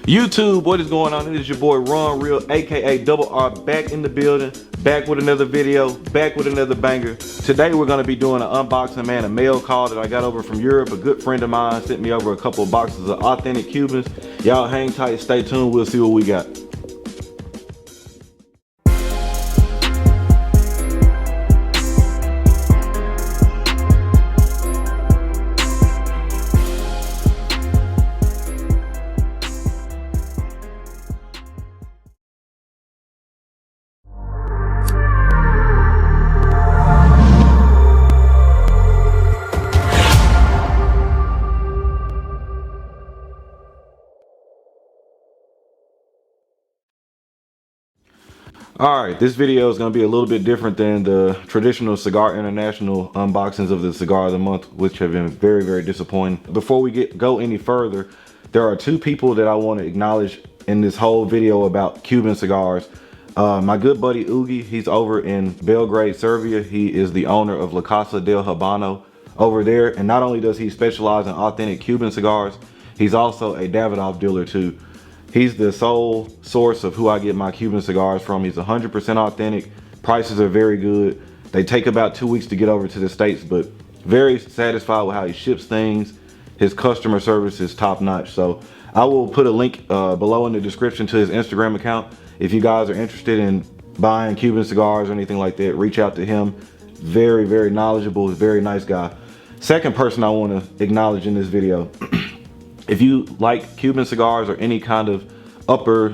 YouTube, what is going on? It is your boy Ron Real, aka Double R, back in the building, back with another video, back with another banger. Today we're gonna be doing an unboxing, man, a mail call that I got over from Europe. A good friend of mine sent me over a couple of boxes of authentic Cubans. Y'all hang tight, stay tuned, we'll see what we got. Alright, this video is going to be a little bit different than the traditional Cigar International unboxings of the Cigar of the Month, which have been very, very disappointing. Before we go any further, there are two people that I want to acknowledge in this whole video about Cuban cigars. My good buddy Oogie, he's over in Belgrade, Serbia. He is the owner of La Casa del Habano over there. And not only does he specialize in authentic Cuban cigars, he's also a Davidoff dealer too. He's the sole source of who I get my Cuban cigars from. He's 100% authentic. Prices are very good. They take about 2 weeks to get over to the States, but very satisfied with how he ships things. His customer service is top notch. So I will put a link below in the description to his Instagram account. If you guys are interested in buying Cuban cigars or anything like that, reach out to him. Very, very knowledgeable, very nice guy. Second person I want to acknowledge in this video. If you like Cuban cigars or any kind of upper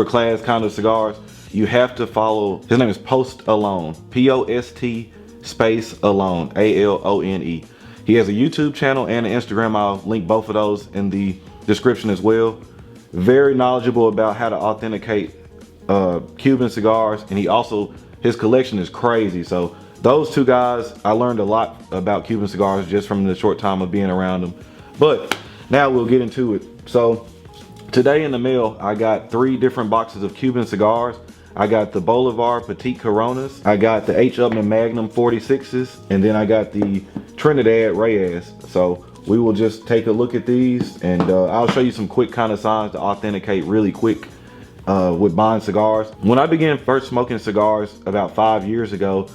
class kind of cigars, you have to follow, his name is Post Alone, P-O-S-T space Alone, A-L-O-N-E. He has a YouTube channel and an Instagram. I'll link both of those in the description as well. Very knowledgeable about how to authenticate Cuban cigars, and his collection is crazy. So those two guys, I learned a lot about Cuban cigars just from the short time of being around them. But now we'll get into it. So today in the mail, I got 3 different boxes of Cuban cigars. I got the Bolivar Petite Coronas. I got the Upmann Magnum 46s. And then I got the Trinidad Reyes. So we will just take a look at these, and I'll show you some quick kind of signs to authenticate really quick with buying cigars. When I began first smoking cigars about 5 years ago,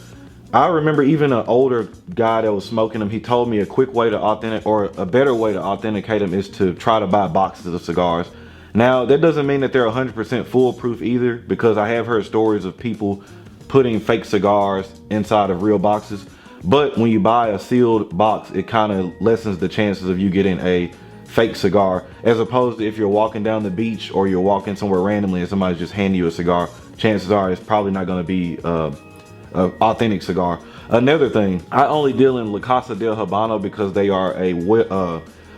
I remember even an older guy that was smoking them, he told me a quick way to authenticate, or a better way to authenticate them, is to try to buy boxes of cigars. Now, that doesn't mean that they're 100% foolproof either, because I have heard stories of people putting fake cigars inside of real boxes. But when you buy a sealed box, it kind of lessens the chances of you getting a fake cigar, as opposed to if you're walking down the beach or you're walking somewhere randomly and somebody's just handing you a cigar. Chances are it's probably not going to be authentic cigar. Another thing, I only deal in La Casa del Habano because they are a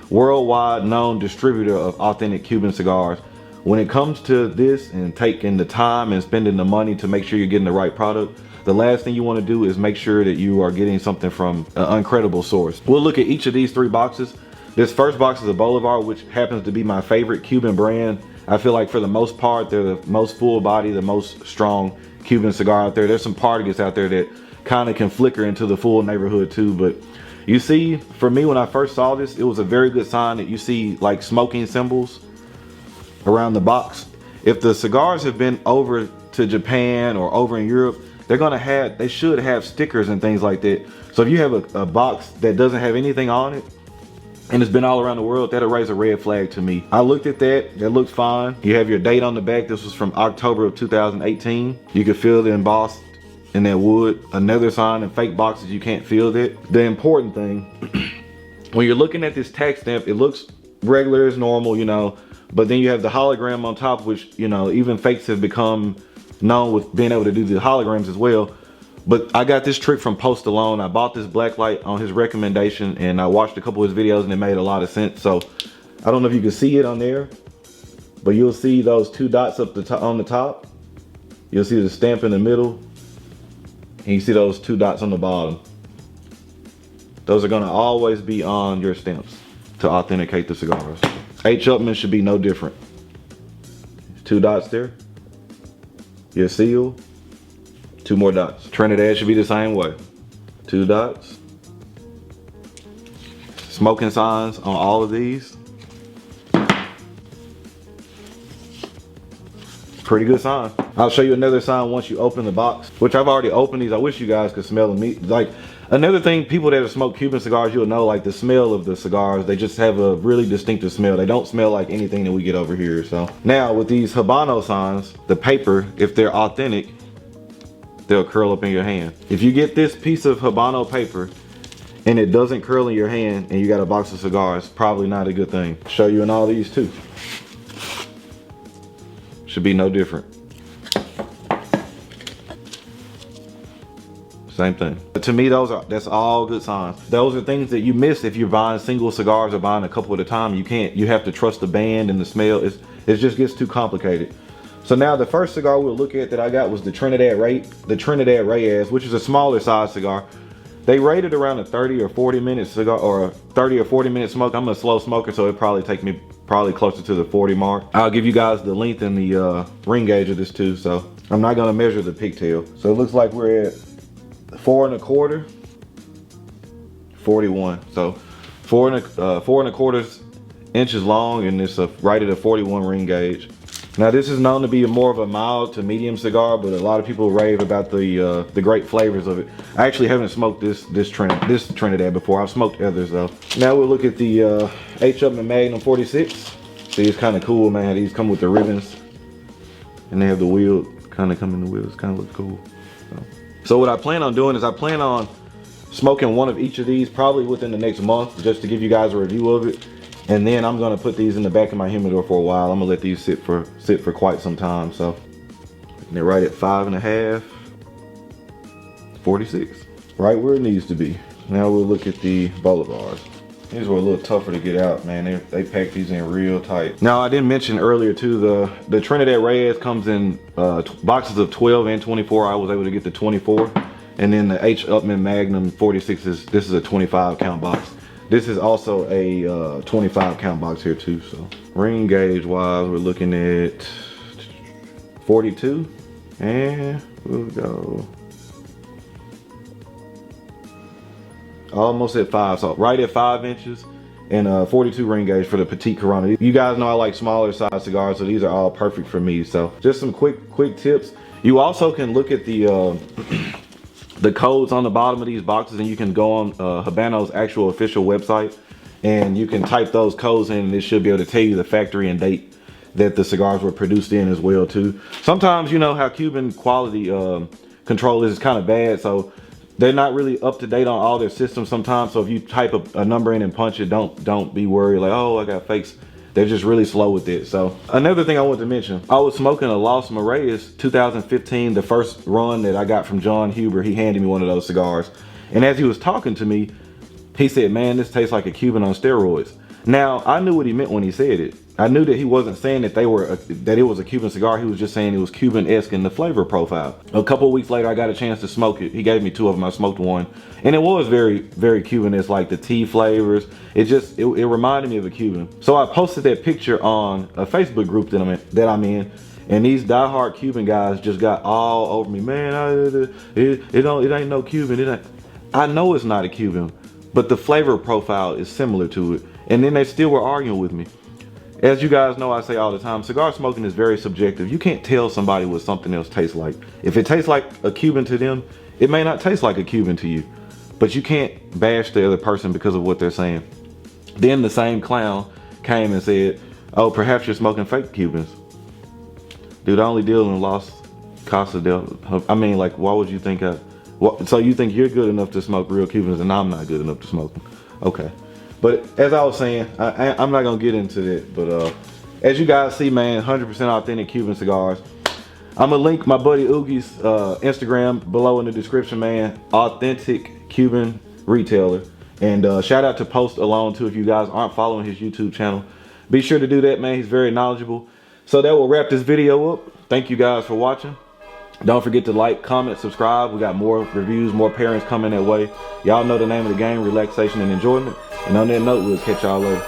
worldwide known distributor of authentic Cuban cigars. When it comes to this and taking the time and spending the money to make sure you're getting the right product, the last thing you want to do is make sure that you are getting something from an uncredible source. We'll look at each of these 3 boxes. This first box is a Bolivar, which happens to be my favorite Cuban brand. I feel like for the most part, they're the most full body, the most strong Cuban cigar out there. There's some particulates out there that kind of can flicker into the full neighborhood too, but you see, for me, when I first saw this, it was a very good sign that you see like smoking symbols around the box. If the cigars have been over to Japan or over in Europe, they should have stickers and things like that. So if you have a box that doesn't have anything on it and it's been all around the world, that'll raise a red flag to me. I looked at that looked fine. You have your date on the back. This was from October of 2018. You can feel the embossed in that wood. Another sign, in fake boxes, you can't feel that. The important thing, when you're looking at this tax stamp, it looks regular as normal, you know, but then you have the hologram on top, which, you know, even fakes have become known with being able to do the holograms as well. But I got this trick from Post Alone. I bought this black light on his recommendation, and I watched a couple of his videos and it made a lot of sense. So I don't know if you can see it on there, but you'll see those 2 dots up on the top. You'll see the stamp in the middle, and you see those 2 dots on the bottom. Those are gonna always be on your stamps to authenticate the cigars. H. Upmann should be no different. 2 dots there. Your seal. 2 more dots. Trinidad should be the same way. 2 dots. Smoking signs on all of these. Pretty good sign. I'll show you another sign once you open the box, which I've already opened these. I wish you guys could smell them. Like, another thing, people that have smoked Cuban cigars, you'll know, like the smell of the cigars, they just have a really distinctive smell. They don't smell like anything that we get over here. So now with these Habano signs, the paper, if they're authentic, they'll curl up in your hand. If you get this piece of Habano paper and it doesn't curl in your hand and you got a box of cigars, probably not a good thing. Show you in all these too. Should be no different. Same thing. But to me, that's all good signs. Those are things that you miss if you're buying single cigars or buying a couple at a time. You have to trust the band and the smell. It just gets too complicated. So now the first cigar we'll look at that I got was the Trinidad Reyes, which is a smaller size cigar. They rated around a 30 or 40 minute cigar, or a 30 or 40 minute smoke. I'm a slow smoker, so it probably take me closer to the 40 mark. I'll give you guys the length and the ring gauge of this too, so I'm not gonna measure the pigtail. So it looks like we're at 4 1/4, 41. So 4 1/4 inches long, and it's right at a 41 ring gauge. Now this is known to be more of a mild to medium cigar, but a lot of people rave about the great flavors of it. I actually haven't smoked this Trinidad before. I've smoked others though. Now we'll look at the Upmann Magnum 46. See, it's kind of cool, man. These come with the ribbons, and they have the wheel kind of come in the wheels. Kind of looks cool. So what I plan on doing is I plan on smoking one of each of these probably within the next month, just to give you guys a review of it. And then I'm gonna put these in the back of my humidor for a while. I'm gonna let these sit for quite some time. So they're right at 5.5, 46, right where it needs to be. Now we'll look at the Bolivars. These were a little tougher to get out, man. They packed these in real tight. Now I didn't mention earlier too, the Trinidad Reyes comes in boxes of 12 and 24. I was able to get the 24, and then the Upmann Magnum 46 this is a 25 count box. This is also a 25 count box here too. So ring gauge wise, we're looking at 42, and we'll go almost at 5. So right at 5 inches, and 42 ring gauge for the Petit Corona. You guys know I like smaller size cigars, so these are all perfect for me. So just some quick tips. You also can look at the the codes on the bottom of these boxes, and you can go on Habano's actual official website, and you can type those codes in, and it should be able to tell you the factory and date that the cigars were produced in as well too. Sometimes, you know how Cuban quality control is kind of bad, so they're not really up to date on all their systems sometimes. So if you type a number in and punch it, don't be worried like, oh, I got fakes. They're just really slow with it. So another thing I wanted to mention, I was smoking a Los Mares 2015, the first run that I got from John Huber. He handed me one of those cigars. And as he was talking to me, he said, man, this tastes like a Cuban on steroids. Now, I knew what he meant when he said it. I knew that he wasn't saying that that it was a Cuban cigar. He was just saying it was Cuban-esque in the flavor profile. A couple of weeks later, I got a chance to smoke it. He gave me 2 of them. I smoked one, and it was very, very Cuban-esque, like the tea flavors. It reminded me of a Cuban. So I posted that picture on a Facebook group that I'm in, and these diehard Cuban guys just got all over me. Man, it ain't no Cuban. I know it's not a Cuban, but the flavor profile is similar to it. And then they still were arguing with me. As you guys know, I say all the time, cigar smoking is very subjective. You can't tell somebody what something else tastes like. If it tastes like a Cuban to them, it may not taste like a Cuban to you. But you can't bash the other person because of what they're saying. Then the same clown came and said, oh, perhaps you're smoking fake Cubans. Dude, I only deal in Los Casa del... I mean, like, why would you think so you think you're good enough to smoke real Cubans and I'm not good enough to smoke them? Okay. But as I was saying, I'm not gonna get into that. But as you guys see, man, 100% authentic Cuban cigars. I'm gonna link my buddy Oogie's Instagram below in the description, man. Authentic Cuban retailer. And shout out to Post Alone too. If you guys aren't following his YouTube channel, be sure to do that, man. He's very knowledgeable. So that will wrap this video up. Thank you guys for watching. Don't forget to like, comment, subscribe. We got more reviews, more pairings coming that way. Y'all know the name of the game, relaxation and enjoyment. And on that note, we'll catch y'all later.